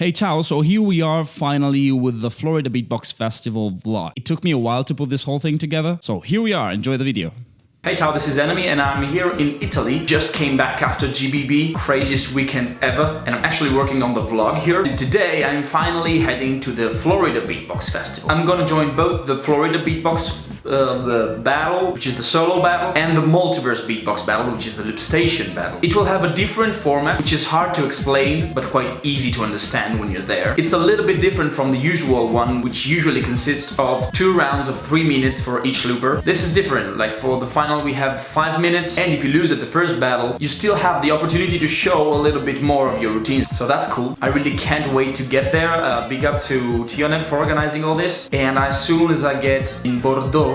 Hey ciao, so here we are finally with the Florida Beatbox Festival vlog. It took me a while to put this whole thing together, so here we are, enjoy the video. Hey ciao, this is Enemy and I'm here in Italy. Just came back after GBB, craziest weekend ever, and I'm actually working on the vlog here. And today I'm finally heading to the Florida Beatbox Festival. I'm gonna join both the Florida Beatbox Battle, which is the solo battle, and the Multiverse Beatbox Battle, which is the loop station battle. It will have a different format, which is hard to explain, but quite easy to understand when you're there. It's a little bit different from the usual one, which usually consists of 2 rounds of 3 minutes for each looper. This is different, like for the final we have 5 minutes, and if you lose at the first battle, you still have the opportunity to show a little bit more of your routines, so that's cool. I really can't wait to get there. Big up to Tionem for organizing all this, and as soon as I get in Bordeaux,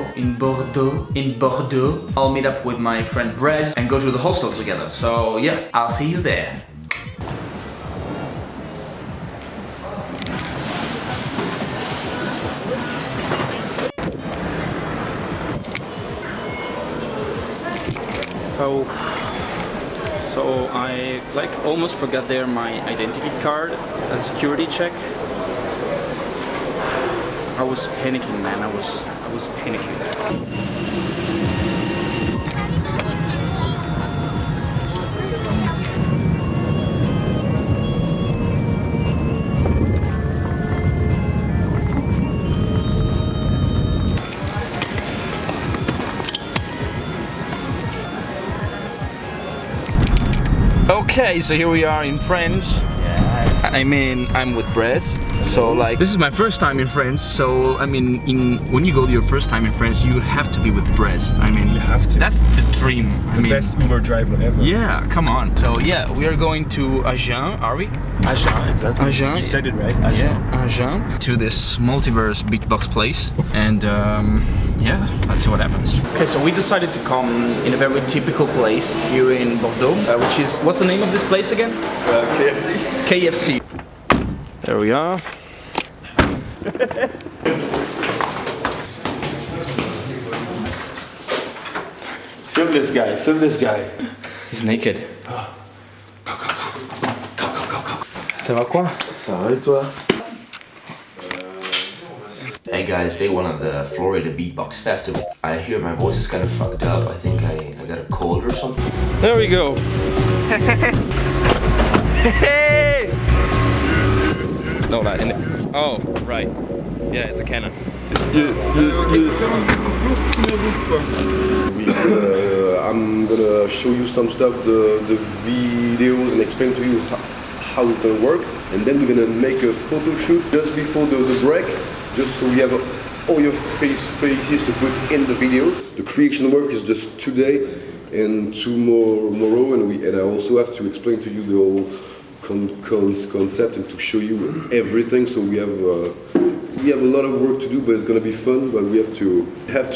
I'll meet up with my friend Brez and go to the hostel together. So yeah, I'll see you there. So I almost forgot there my identity card and security check. I was panicking, man. I was panicking. Okay, so here we are in France. I mean, I'm with Brez, so like this is my first time in France. So I mean, when you go to your first time in France, you have to be with Brez. I mean, you have to. That's the dream. I mean, best Uber driver ever. Yeah, come on. So yeah, we are going to Agen, are we? Agen, exactly. Agen. You said it right. Agen. Yeah, Agen. To this multiverse beatbox place, and yeah, let's see what happens. Okay, so we decided to come in a very typical place here in Bordeaux, which is, what's the name of this place again? KFC. KFC. There we are. Film this guy, film this guy. He's naked. Ça va quoi? Ça va et toi? Hey guys, day one of the Florida Beatbox Festival. I hear my voice is kind of fucked up. I think I got a cold or something. There we go. Hey! No, not in it. Oh, right. Yeah, it's a cannon. I'm gonna show you some stuff, the videos, and explain to you how it's gonna work. And then we're gonna make a photo shoot just before the break, just so we have all your faces to put in the videos. The creation work is just today and tomorrow, and I also have to explain to you the whole concept and to show you everything. So we have a lot of work to do, but it's gonna be fun. But we have to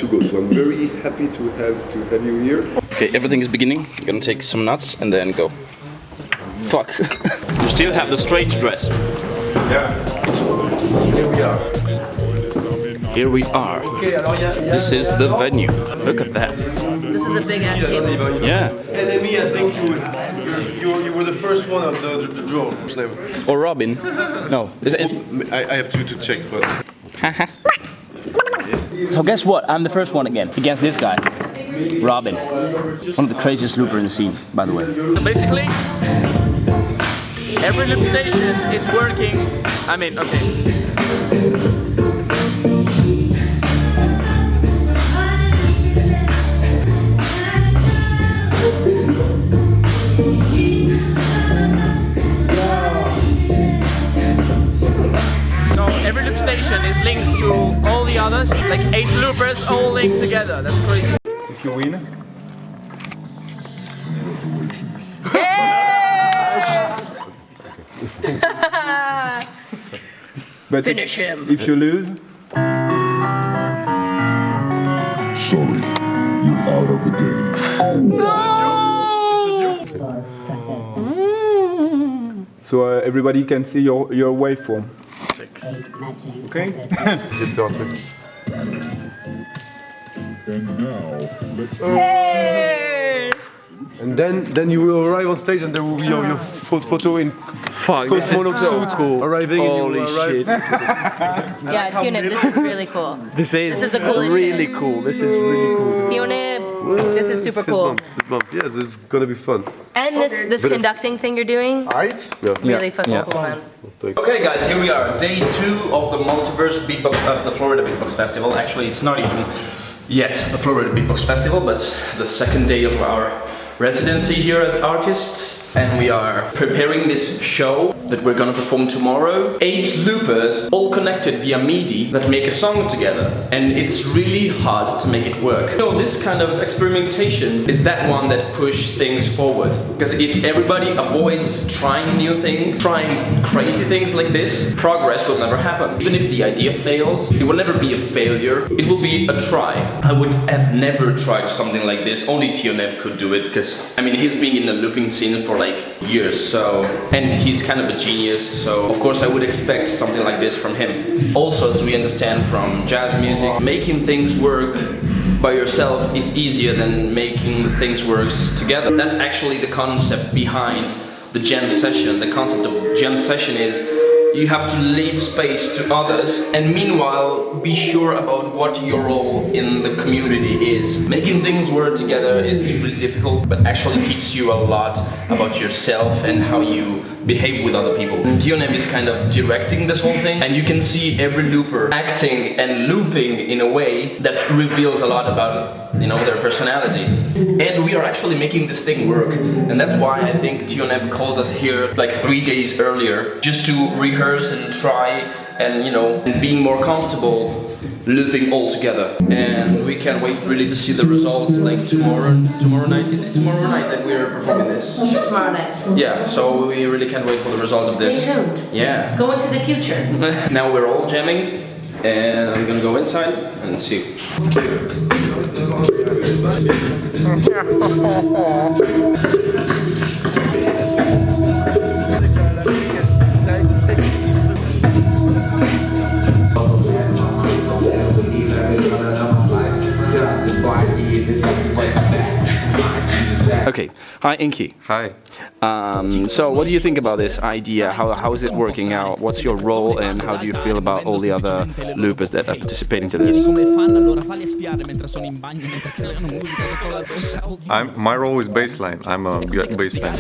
go. So I'm very happy to have you here. Okay, everything is beginning. I'm gonna take some nuts and then go. Fuck. You still have the strange dress. Yeah. Here we are. Here we are. This is the venue. Look at that. This is a big ass table. Yeah. Enemy, I think you were the first one of the draw. Or Robin. No. I have to check, but. So guess what? I'm the first one again. Against this guy. Robin. One of the craziest loopers in the scene, by the way. So basically, every loop station is working. I mean, okay. Every loop station is linked to all the others, like 8 loopers all linked together. That's crazy. If you win. But Finish him. If you lose. Sorry, you're out of the game. So everybody can see your waveform. Okay? And now, let's Hey! and then you will arrive on stage, and there will be your photo in This is so cool. arriving. Holy shit. Yeah, Tunib, this is really cool. This is the coolest really shit. cool. This is really cool. Tunib, this is super cool. Fist bump. Yeah, this is gonna be fun. And this conducting thing you're doing, really fucking cool, man. Okay guys, here we are, day 2 of the Multiverse Beatbox of the Florida Beatbox Festival. Actually, it's not even yet the Florida Beatbox Festival, but the second day of our residency here as artists. And we are preparing this show that we're gonna perform tomorrow. 8 loopers, all connected via MIDI, that make a song together. And it's really hard to make it work. So this kind of experimentation is that one that pushes things forward. Because if everybody avoids trying new things, trying crazy things like this, progress will never happen. Even if the idea fails, it will never be a failure. It will be a try. I would have never tried something like this. Only Tioneb could do it, because I mean, he's been in the looping scene for like years, so, and he's kind of a genius, so of course I would expect something like this from him. Also, as we understand from jazz music, making things work by yourself is easier than making things work together. That's actually the concept behind the jam session. The concept of jam session is you have to leave space to others and meanwhile be sure about what your role in the community is. Making things work together is really difficult, but actually teaches you a lot about yourself and how you behave with other people. Tioneb is kind of directing this whole thing, and you can see every looper acting and looping in a way that reveals a lot about, you know, their personality. And we are actually making this thing work, and that's why I think Tioneb called us here like 3 days earlier, just to rehearse and try and, you know, and being more comfortable looping all together. And we can't wait really to see the results like tomorrow night. Is it tomorrow night that we're performing this? Tomorrow night. Yeah, so we really can't wait for the result of this. Stay tuned. Yeah. Go into the future. Now we're all jamming, and I'm gonna go inside and see. Okay, hi Inky. Hi. So what do you think about this idea? How is it working out? What's your role, and how do you feel about all the other loopers that are participating to this? My role is bassline. I'm a bassline.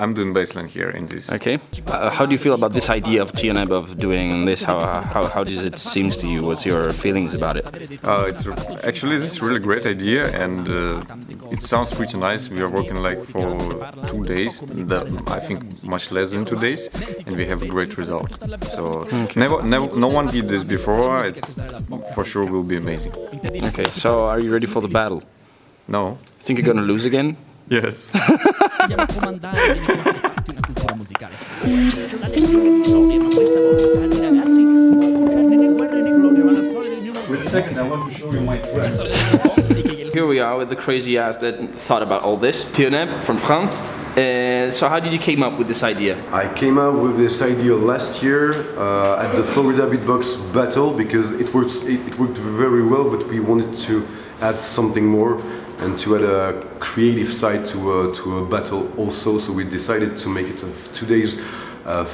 I'm doing bassline here in this. Okay. How do you feel about this idea of Tioneb of doing this? How does it seem to you? What's your feelings about it? Actually, this is a really great idea, and it sounds pretty nice. We are working like for 2 days, I think much less than 2 days, and we have a great result. So no one did this before. It's for sure will be amazing. Okay. So are you ready for the battle? No. Think you're gonna lose again? Yes. Wait a second, I want to show you my track. Here we are with the crazy ass that thought about all this. Tioneb from France. So how did you came up with this idea? I came up with this idea last year at the Florida Beatbox Battle because it worked very well, but we wanted to add something more and to add a creative side to a battle also. So we decided to make it a 2 days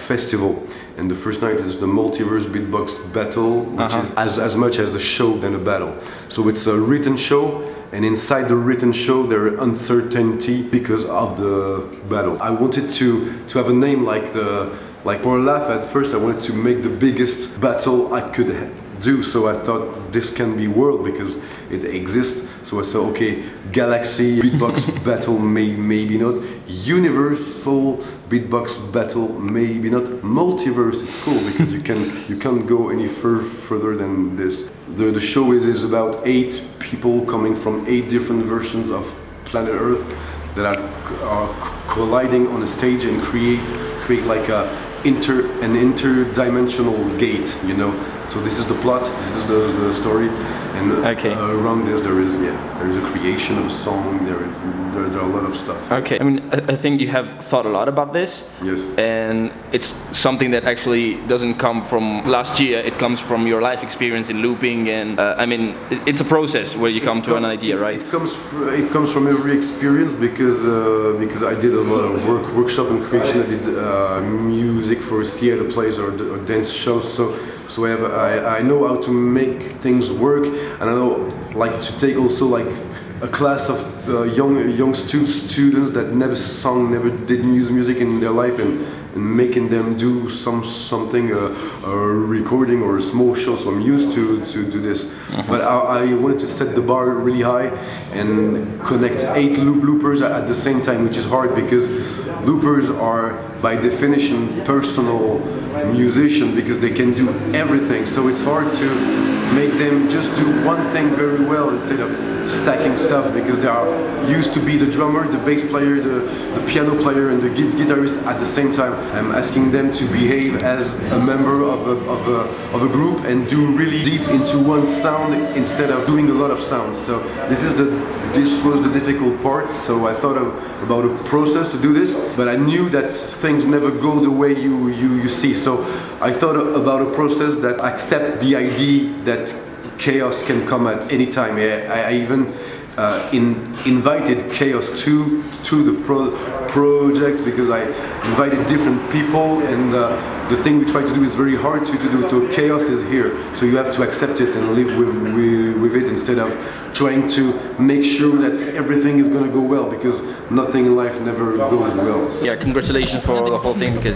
festival, and the first night is the Multiverse Beatbox Battle, which is as much as a show than a battle. So it's a written show, and inside the written show there are uncertainty because of the battle. I wanted to have a name like for a laugh. At first I wanted to make the biggest battle I could do, so I thought this can be world because it exists. So I said, okay, Galaxy Beatbox Battle, maybe not. Universal Beatbox Battle, maybe not. Multiverse, it's cool because you can't go any further than this. The show is about 8 people coming from 8 different versions of planet Earth that are colliding on a stage and create like an interdimensional gate, you know. So this is the plot, this is the story, And Okay. around this there is a creation of a song. There are a lot of stuff. Okay, I mean, I think you have thought a lot about this. Yes. And it's something that actually doesn't come from last year. It comes from your life experience in looping, and I mean, it's a process where you come to an idea, right? It comes from every experience because I did a lot of workshop and creation. I did music for theater plays or dance shows. So I know how to make things work, and I know like to take also like a class of young students that never sung, never did music in their life, and making them do something, a recording or a small show. So I'm used to this, but I wanted to set the bar really high and connect 8 loopers at the same time, which is hard because loopers are by definition personal musician because they can do everything. So it's hard to make them just do one thing very well instead of stacking stuff, because they are used to be the drummer, the bass player, the piano player, and the guitarist at the same time. I'm asking them to behave as a member of a group and do really deep into one sound instead of doing a lot of sounds. So this was the difficult part. So I thought about a process to do this, but I knew that things never go the way you see. So I thought about a process that accept the idea that chaos can come at any time. I even invited chaos to the project because I invited different people, and the thing we try to do is very hard to do. So chaos is here, so you have to accept it and live with it instead of trying to make sure that everything is going to go well, because nothing in life never goes well. Yeah, congratulations for the whole thing, because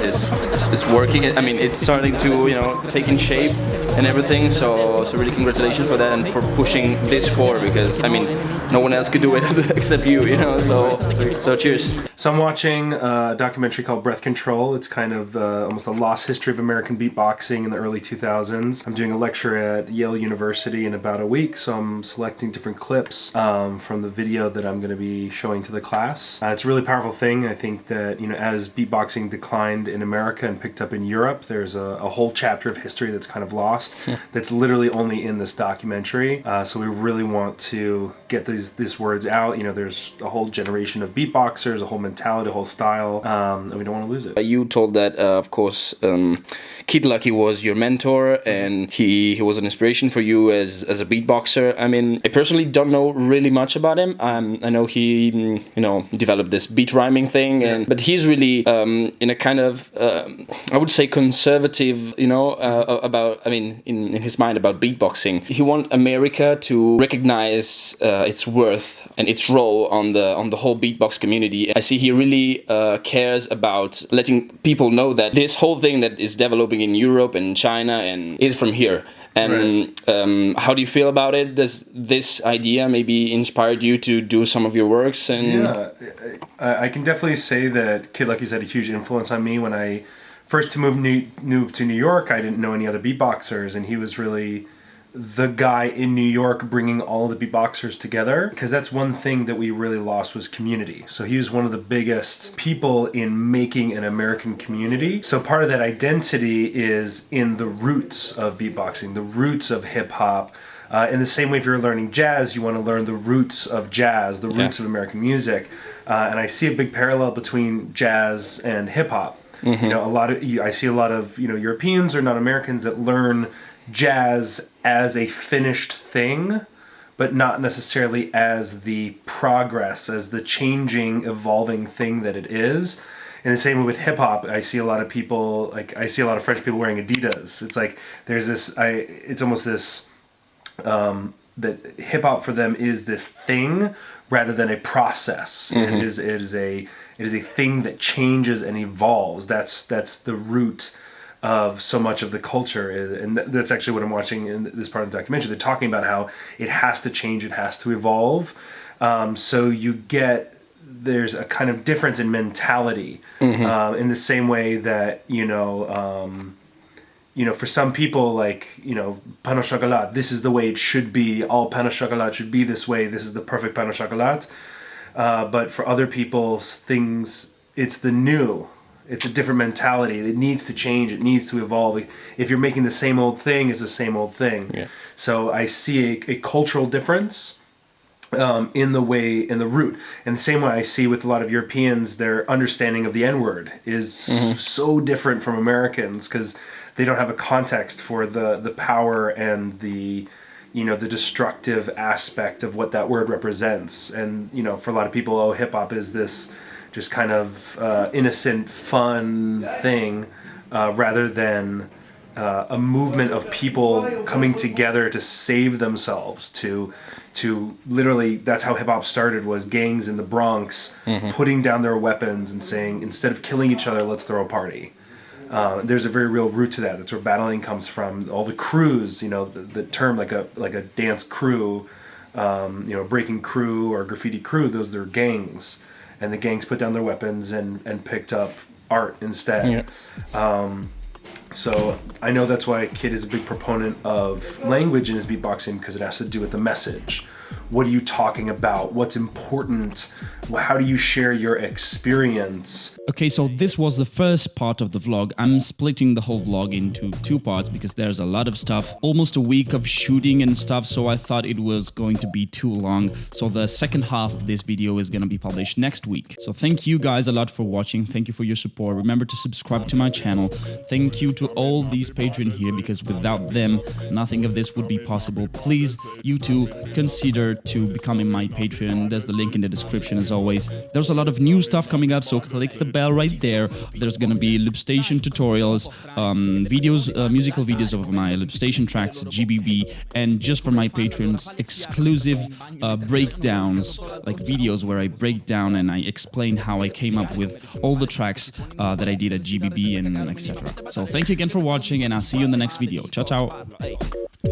it's working. I mean, it's starting to take in shape and everything. So really congratulations for that and for pushing this forward, because I mean, no one else could do it except you. So cheers. So I'm watching a documentary called Breath Control. It's kind of almost a lost history of American beatboxing in the early 2000s. I'm doing a lecture at Yale University in about a week, so I'm selecting different clips from the video that I'm going to be showing to the class. It's a really powerful thing. I think that as beatboxing declined in America and picked up in Europe, there's a whole chapter of history that's kind of lost. That's literally only in this documentary. So we really want to get these words out. There's a whole generation of beatboxers, a whole mentality, a whole style, and we don't want to lose it. You told that, of course, Kid Lucky was your mentor, and he was an inspiration for you as a beatboxer. I mean, I personally don't know really much about him. I know he, developed this beat rhyming thing, but he's really in a kind of, I would say, conservative, about, in his mind about beatboxing. He wants America to recognize its worth and its role on the whole beatbox community. I see he really cares about letting people know that this whole thing that is developing in Europe and China and is from here. And how do you feel about it? Does this idea maybe inspired you to do some of your works? And yeah, I can definitely say that Kid Lucky's had a huge influence on me. When I first moved to New York, I didn't know any other beatboxers, and he was really the guy in New York bringing all the beatboxers together, because that's one thing that we really lost was community. So he was one of the biggest people in making an American community. So part of that identity is in the roots of beatboxing, the roots of hip hop. In the same way, if you're learning jazz, you want to learn the roots of jazz, the roots of American music. And I see a big parallel between jazz and hip hop. I see a lot of Europeans or non-Americans that learn jazz as a finished thing, but not necessarily as the progress, as the changing, evolving thing that it is. And the same way with hip hop, I see a lot of people, I see a lot of French people wearing Adidas. It's like there's this, it's almost this, that hip hop for them is this thing rather than a process. It is a thing that changes and evolves. That's the root of so much of the culture, and that's actually what I'm watching in this part of the documentary. They're talking about how it has to change, it has to evolve. So there's a kind of difference in mentality, in the same way that for some people, pain au chocolat, this is the way it should be. All pain au chocolat should be this way. This is the perfect pain au chocolat. But for other people, it's the new. It's a different mentality. It needs to change. It needs to evolve. If you're making the same old thing, it's the same old thing. Yeah. So I see a cultural difference in the root. And the same way I see with a lot of Europeans, their understanding of the N-word is so different from Americans because they don't have a context for the power and the destructive aspect of what that word represents. And, for a lot of people, oh, hip hop is this just kind of innocent, fun thing, rather than a movement of people coming together to save themselves, to literally, that's how hip hop started, was gangs in the Bronx putting down their weapons and saying, instead of killing each other, let's throw a party. There's a very real root to that. That's where battling comes from. All the crews, the term like a dance crew, breaking crew or graffiti crew, those are gangs. And the gangs put down their weapons and picked up art instead. Yeah. So I know that's why Kid is a big proponent of language in his beatboxing, because it has to do with the message. What are you talking about? What's important? How do you share your experience? Okay, so this was the first part of the vlog. I'm splitting the whole vlog into 2 parts because there's a lot of stuff. Almost a week of shooting and stuff, so I thought it was going to be too long. So the second half of this video is going to be published next week. So thank you guys a lot for watching. Thank you for your support. Remember to subscribe to my channel. Thank you to all these patrons here, because without them, nothing of this would be possible. Please, you too, consider to becoming my Patreon. There's the link in the description as always. There's a lot of new stuff coming up, so click the bell right there. There's gonna be loop station tutorials, musical videos of my loop station tracks, GBB, and just for my patrons, exclusive breakdowns, like videos where I break down and I explain how I came up with all the tracks that I did at GBB and etc. So thank you again for watching, and I'll see you in the next video. Ciao ciao!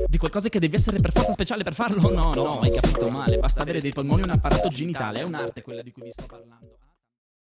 Di qualcosa che devi essere per forza speciale per farlo? No, hai capito male. Basta avere dei polmoni e un apparato genitale. È un'arte quella di cui vi sto parlando.